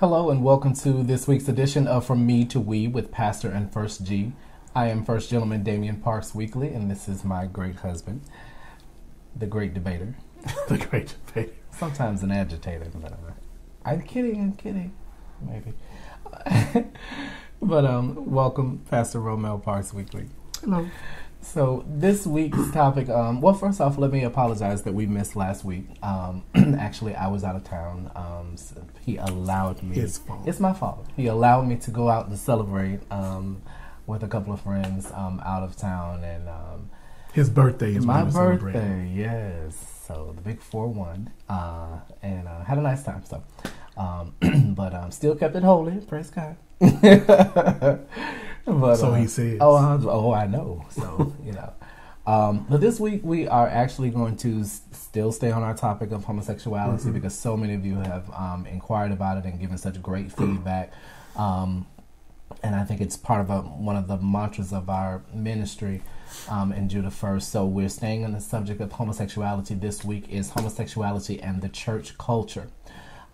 Hello and welcome to this week's edition of From Me to We with Pastor and First G. I am First Gentleman Damion Parks Weekly, and this is my great husband, the great debater. The great debater. Sometimes an agitator, but I'm kidding, maybe. But welcome, Pastor Romell Parks Weekly. Hello. So this week's topic, well, first off, let me apologize that we missed last week. Actually, I was out of town. So he allowed me. His fault. It's my fault. He allowed me to go out and celebrate with a couple of friends out of town. And his birthday is my when birthday, yes. So the big 4-1. And had a nice time. So, but still kept it holy. Praise God. But, so he says. Oh, I know. So, you know. But this week we are actually going to still stay on our topic of homosexuality because so many of you have inquired about it and given such great feedback. And I think it's part of one of the mantras of our ministry in Judah First. So we're staying on the subject of homosexuality. This week is homosexuality and the church culture.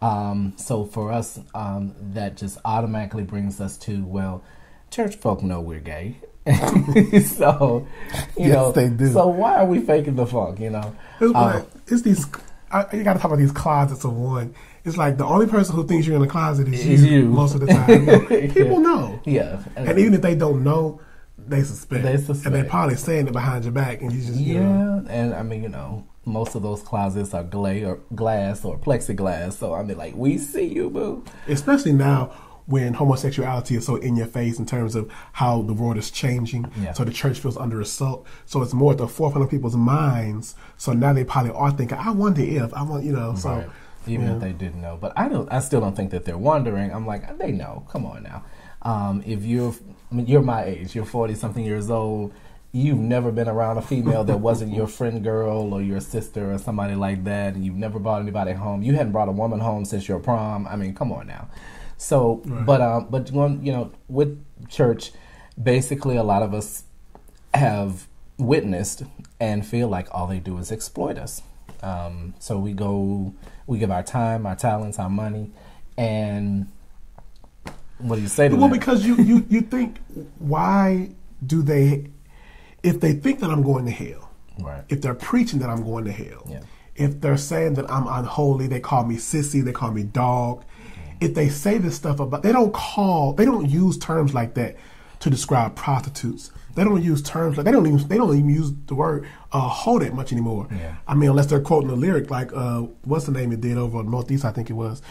So for us, that just automatically brings us to, well, church folk know we're gay. So, you know, they do. So why are we faking the funk, you know? It's these, you got to talk about these closets of one. It's like the only person who thinks you're in a closet is you most of the time. You know? People know. Yeah. And even if they don't know, they suspect. And they're probably saying it behind your back. And you just, you know. And I mean, you know, most of those closets are glass or plexiglass. So, I mean, like, we see you, boo. Especially now, when homosexuality is so in your face in terms of how the world is changing. Yeah. So the church feels under assault. So it's more at the forefront of people's minds. So now they probably are thinking, I wonder if, you know. So right. Even if they didn't know. But I still don't think that they're wondering. I'm like, they know. Come on now. If you're my age, you're 40-something years old, you've never been around a female that wasn't your friend girl or your sister or somebody like that, and you've never brought anybody home. You hadn't brought a woman home since your prom. I mean, come on now. So, right. but you know, with church, basically a lot of us have witnessed and feel like all they do is exploit us. So we give our time, our talents, our money, and what do you say to that? Well, because you think, why do they, if they think that I'm going to hell, right? If they're preaching that I'm going to hell, yeah. If they're saying that I'm unholy, they call me sissy, they call me dog. If they say this stuff about, they don't use terms like that to describe prostitutes. They don't use terms like, they don't even use the word hoe that much anymore. Yeah. I mean, unless they're quoting a lyric like, what's the name it did over on Northeast, I think it was.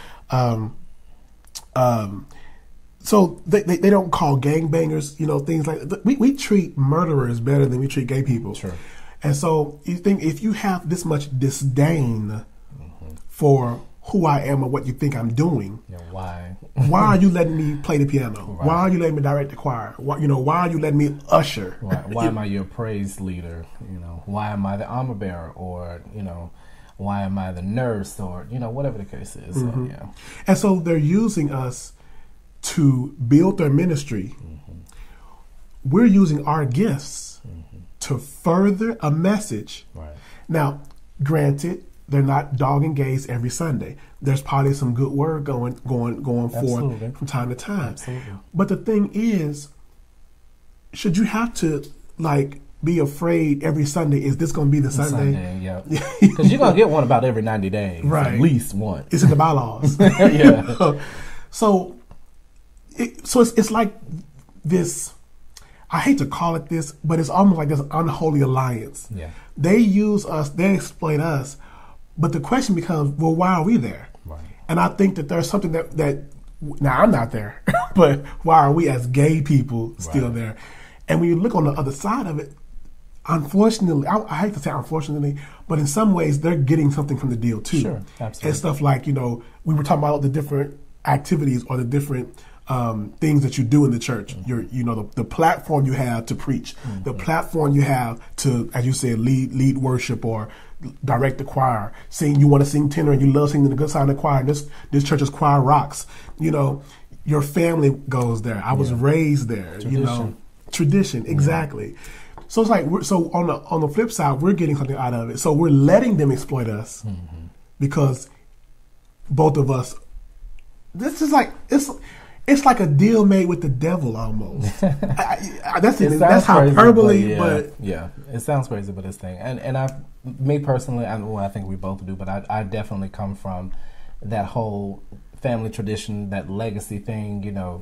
So they don't call gangbangers, you know, things like that. We treat murderers better than we treat gay people. Sure. And so you think if you have this much disdain for who I am or what you think I'm doing. Yeah, why? Why are you letting me play the piano? Right. Why are you letting me direct the choir? Why are you letting me usher? Right. Why am I your praise leader? You know, why am I the armor bearer? Or, you know, why am I the nurse? Or, you know, whatever the case is. So, yeah. And so they're using us to build their ministry. We're using our gifts to further a message. Right. Now, granted, they're not dogging gays every Sunday. There's probably some good word going forth from time to time. Absolutely. But the thing is, should you have to like be afraid every Sunday? Is this going to be the Sunday? Yeah. Because you're going to get one about every 90 days. Right. At least one. It's in the bylaws. Yeah. So it's like this. I hate to call it this, but it's almost like this unholy alliance. Yeah. They use us. They exploit us. But the question becomes, well, why are we there? Right. And I think that there's something that now I'm not there, but why are we as gay people still there? And when you look on the other side of it, unfortunately, I hate to say unfortunately, but in some ways they're getting something from the deal too. Sure, absolutely. And stuff like, you know, we were talking about the different activities or the different things that you do in the church. You know, the platform you have to preach, the platform you have to, as you said, lead worship or direct the choir. You want to sing tenor and you love singing the good side of the choir. This church's choir rocks. You know, your family goes there. I was raised there. Tradition. You know, tradition exactly. So it's like so on the flip side, we're getting something out of it. So we're letting them exploit us because both of us this is like it's like a deal made with the devil almost. That's hyperbole, but yeah, it sounds crazy, but it's thing. And me personally, I think we both do, but I definitely come from that whole family tradition, that legacy thing. You know,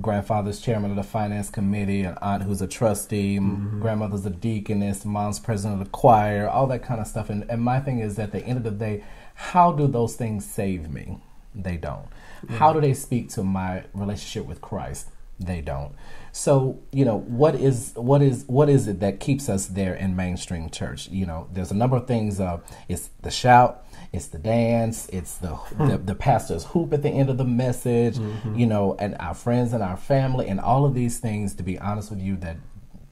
grandfather's chairman of the finance committee, an aunt who's a trustee, grandmother's a deaconess, mom's president of the choir, all that kind of stuff. And my thing is, at the end of the day, how do those things save me? They don't. How do they speak to my relationship with Christ? They don't. So, you know, what is it that keeps us there in mainstream church? You know, there's a number of things. It's the shout, it's the dance, it's the pastor's hoop at the end of the message, you know, and our friends and our family and all of these things, to be honest with you, that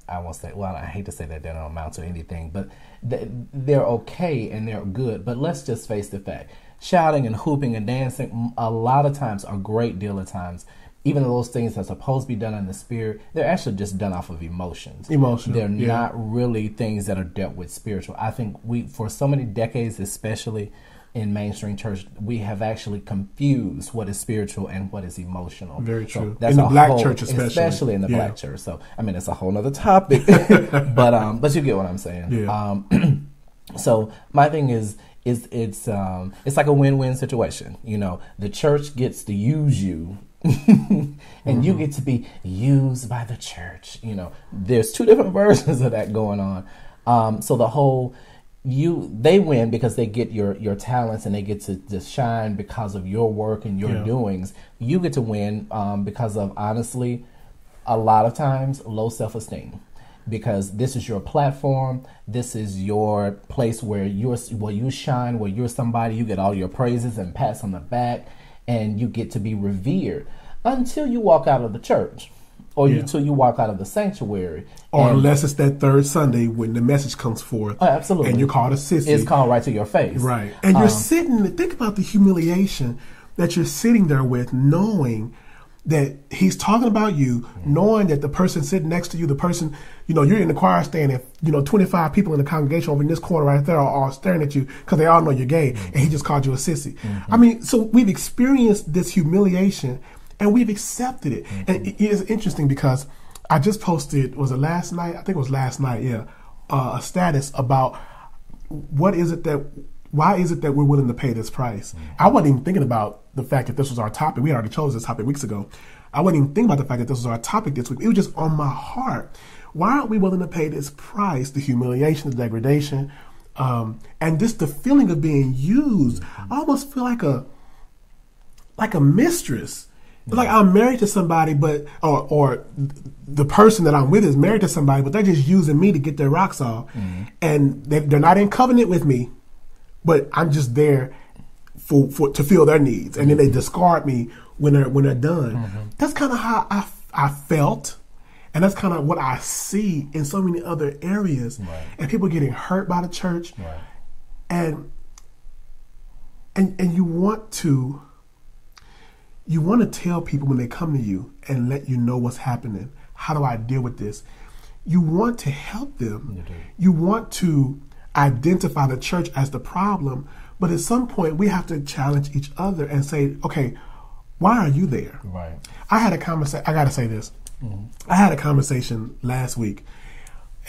I won't say, well, I hate to say that they don't amount to anything, but they're okay and they're good. But let's just face the fact. Shouting and hooping and dancing, a lot of times, a great deal of times, even those things that are supposed to be done in the spirit, they're actually just done off of emotions. They're not really things that are dealt with spiritual. I think for so many decades, especially in mainstream church, we have actually confused what is spiritual and what is emotional. Very true. So that's in the black church, especially in the black church. So, I mean, it's a whole other topic, but you get what I'm saying. Yeah. So my thing is it's like a win-win situation. You know, the church gets to use you and you get to be used by the church. You know, there's two different versions of that going on. So the whole they win because they get your talents and they get to shine because of your work and your doings. You get to win because of, honestly, a lot of times, low self-esteem. Because this is your platform, this is your place where you shine, where you're somebody, you get all your praises and pats on the back, and you get to be revered until you walk out of the church, or until you walk out of the sanctuary, or unless it's that third Sunday when the message comes forth. Oh, absolutely, and you're called a sissy. It's called right to your face, right? And you're sitting. Think about the humiliation that you're sitting there with, knowing that he's talking about you, knowing that the person sitting next to you, the person, you know, you're in the choir stand, and 25 people in the congregation over in this corner right there are all staring at you because they all know you're gay, and he just called you a sissy. I mean, so we've experienced this humiliation and we've accepted it. And it is interesting because I just posted, was it last night? I think it was last night, a status about why is it that we're willing to pay this price? I wasn't even thinking about the fact that this was our topic. We already chose this topic weeks ago. I wasn't even thinking about the fact that this was our topic this week. It was just on my heart. Why aren't we willing to pay this price, the humiliation, the degradation, and just the feeling of being used? I almost feel like a mistress. It's like I'm married to somebody, but or the person that I'm with is married to somebody, but they're just using me to get their rocks off, and they're not in covenant with me. But I'm just there to fill their needs, and then they discard me when they're done. That's kind of how I felt, and that's kind of what I see in so many other areas. Right. And people getting hurt by the church, and you want to tell people when they come to you and let you know what's happening. How do I deal with this? You want to help them. You want to identify the church as the problem, but at some point we have to challenge each other and say, okay, why are you there? Right. I had a conversation. I got to say this. I had a conversation last week,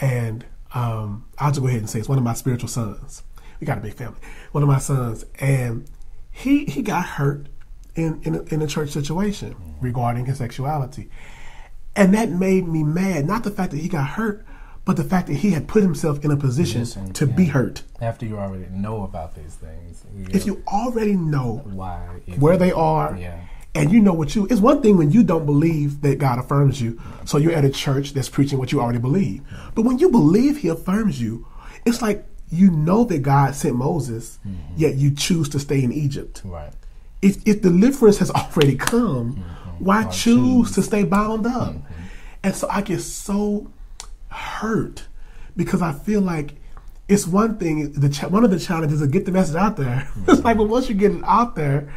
and I'll just go ahead and say it's one of my spiritual sons. We got a big family. One of my sons, and he got hurt in a church situation regarding his sexuality, and that made me mad. Not the fact that he got hurt, but the fact that he had put himself in a position to be hurt. After you already know about these things. If you already know where they are, and you know what it's one thing when you don't believe that God affirms you, so you're at a church that's preaching what you already believe. But when you believe he affirms you, it's like you know that God sent Moses, yet you choose to stay in Egypt. Right. If deliverance has already come, why choose to stay bound up? And so I get so hurt because I feel like it's one thing. One of the challenges is to get the message out there. It's like, but once you get it out there,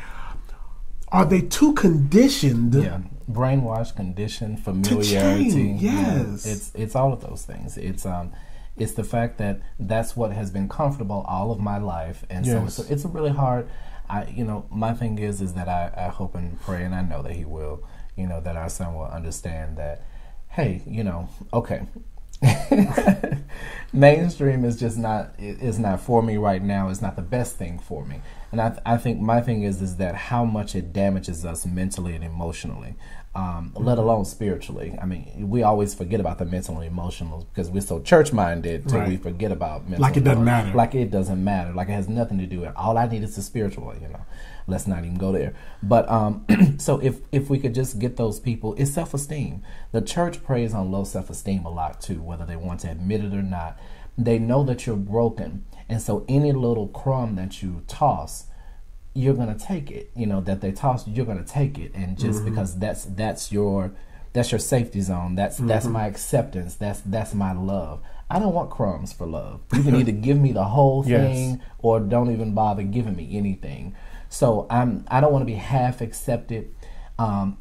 are they too conditioned? Yeah, brainwashed, conditioned, familiarity. Yes, it's all of those things. It's the fact that that's what has been comfortable all of my life, and so it's a really hard. My thing is that I hope and pray, and I know that he will, that our son will understand that, hey, okay, mainstream is just not, is not for me right now. It's not the best thing for me. And I think my thing is that how much it damages us mentally and emotionally, let alone spiritually. I mean, we always forget about the mental and emotional because we're so church-minded till we forget about mental. Like it doesn't matter. Like it doesn't matter. Like it has nothing to do with it. All I need is the spiritual, Let's not even go there. But so if we could just get those people, it's self-esteem. The church preys on low self-esteem a lot too, whether they want to admit it or not. They know that you're broken. And so any little crumb that you toss, you're going to take it, that they toss, you're going to take it. And just because that's your safety zone. That's my acceptance. That's my love. I don't want crumbs for love. You can either give me the whole thing or don't even bother giving me anything. So I don't want to be half accepted.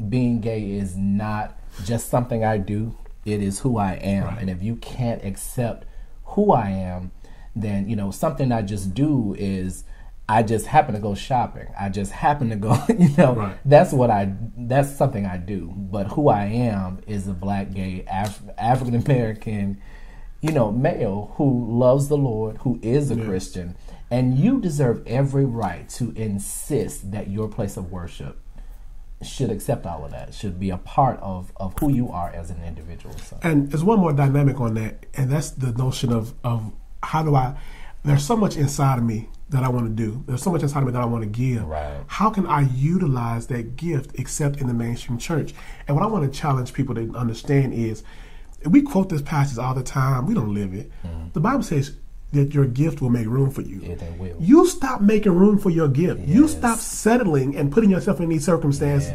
Being gay is not just something I do. It is who I am. Right. And if you can't accept who I am, then, something I just do is I just happen to go shopping. I just happen to go, right. That's something I do. But who I am is a black, gay, African-American, male who loves the Lord, who is a Christian. And you deserve every right to insist that your place of worship should accept all of that, should be a part of who you are as an individual. So. And there's one more dynamic on that, and that's the notion of how do there's so much inside of me that I want to do. There's so much inside of me that I want to give. Right. How can I utilize that gift except in the mainstream church? And what I want to challenge people to understand is, we quote this passage all the time. We don't live it. The Bible says that your gift will make room for you. It will. You stop making room for your gift. Yes. You stop settling and putting yourself in these circumstances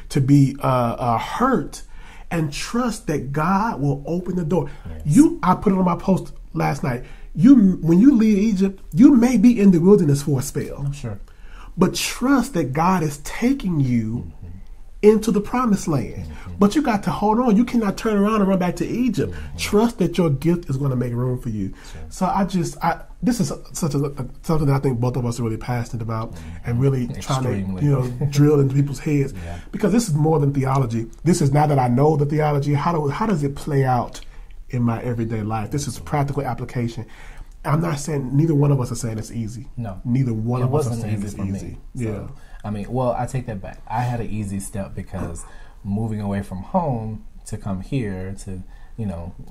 to be hurt, and trust that God will open the door. Yes. I put it on my post last night. When you leave Egypt, you may be in the wilderness for a spell. I'm sure. But trust that God is taking you into the promised land. But you got to hold on. You cannot turn around and run back to Egypt. Trust that your gift is going to make room for you. Sure. So this is something that I think both of us are really passionate about and really trying to drill into people's heads. Because this is more than theology. This is, now that I know the theology, how does it play out in my everyday life? This is practical application. I'm not saying, neither one of us are saying it's easy. No. Neither one of us are saying easy it's for easy. Me. So, I take that back. I had an easy step because moving away from home to come here to,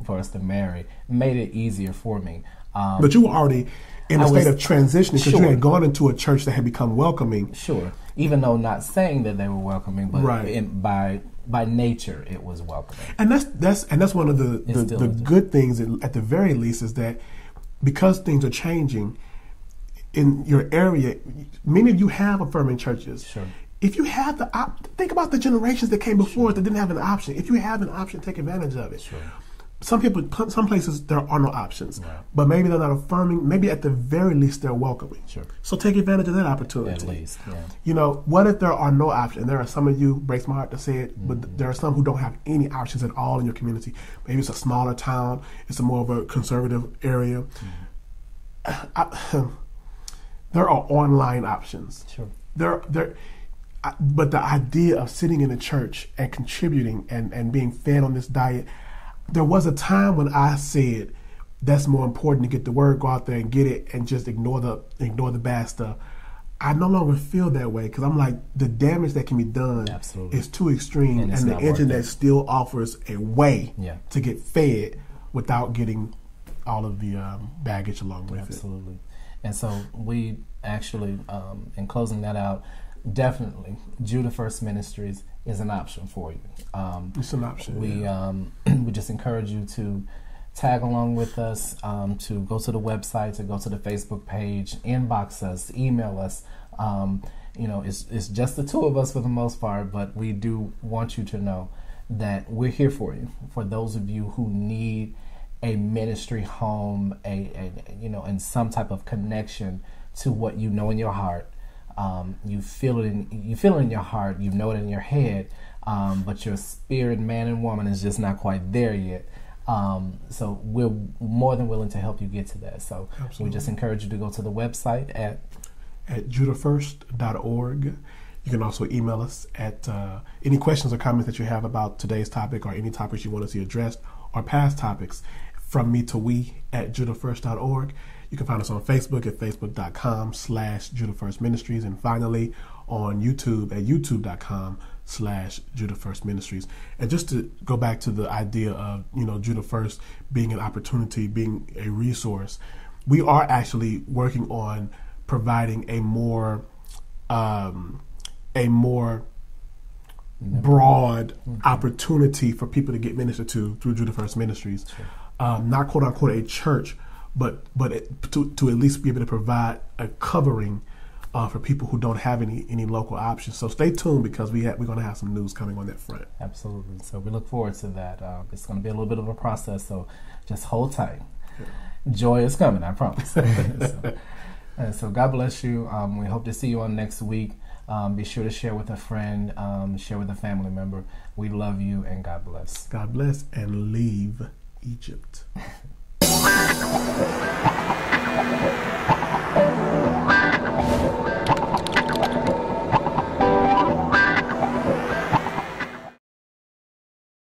for us to marry made it easier for me. But you were already in a state of transition because you had gone into a church that had become welcoming. Sure. Even though not saying that they were welcoming, but by nature it was welcoming. And that's one of the good things, at the very least, is that because things are changing in your area, many of you have affirming churches. Sure. If you have think about the generations that came before us that didn't have an option. If you have an option, take advantage of it. Sure. Some places there are no options, but maybe they're not affirming. Maybe at the very least they're welcoming. Sure. So take advantage of that opportunity. At least, yeah. What if there are no options? And there are some of you, breaks my heart to say it, but there are some who don't have any options at all in your community. Maybe it's a smaller town. It's a more of a conservative area. There are online options. Sure. But the idea of sitting in a church and contributing and being fed on this diet, there was a time when I said that's more important to get the word, go out there and get it, and just ignore the bad stuff. I no longer feel that way because I'm like, the damage that can be done is too extreme, and the internet still offers a way to get fed without getting all of the baggage along with it. Absolutely. And so we actually, in closing that out, definitely Judah First Ministries is an option for you. It's an option. We just encourage you to tag along with us, to go to the website, to go to the Facebook page, inbox us, email us. It's just the two of us for the most part, but we do want you to know that we're here for you. For those of you who need a ministry home, and some type of connection to what you know in your heart. You feel it in your heart, you know it in your head, but your spirit, man and woman, is just not quite there yet. So we're more than willing to help you get to that. So we just encourage you to go to the website at at judahfirst.org. You can also email us at any questions or comments that you have about today's topic or any topics you want to see addressed or past topics from me to we at judahfirst.org. You can find us on Facebook at facebook.com/JudahFirstMinistries, and finally on YouTube at youtube.com/JudahFirstMinistries. And just to go back to the idea of, Judah First being an opportunity, being a resource, we are actually working on providing a more broad opportunity for people to get ministered to through Judah First Ministries. Sure. Not quote unquote a church, but to at least be able to provide a covering for people who don't have any local options. So stay tuned, because we're going to have some news coming on that front. Absolutely. So we look forward to that. It's going to be a little bit of a process, so just hold tight. Yeah. Joy is coming, I promise. So God bless you. We hope to see you on next week. Be sure to share with a friend, share with a family member. We love you, and God bless. God bless, and leave Egypt.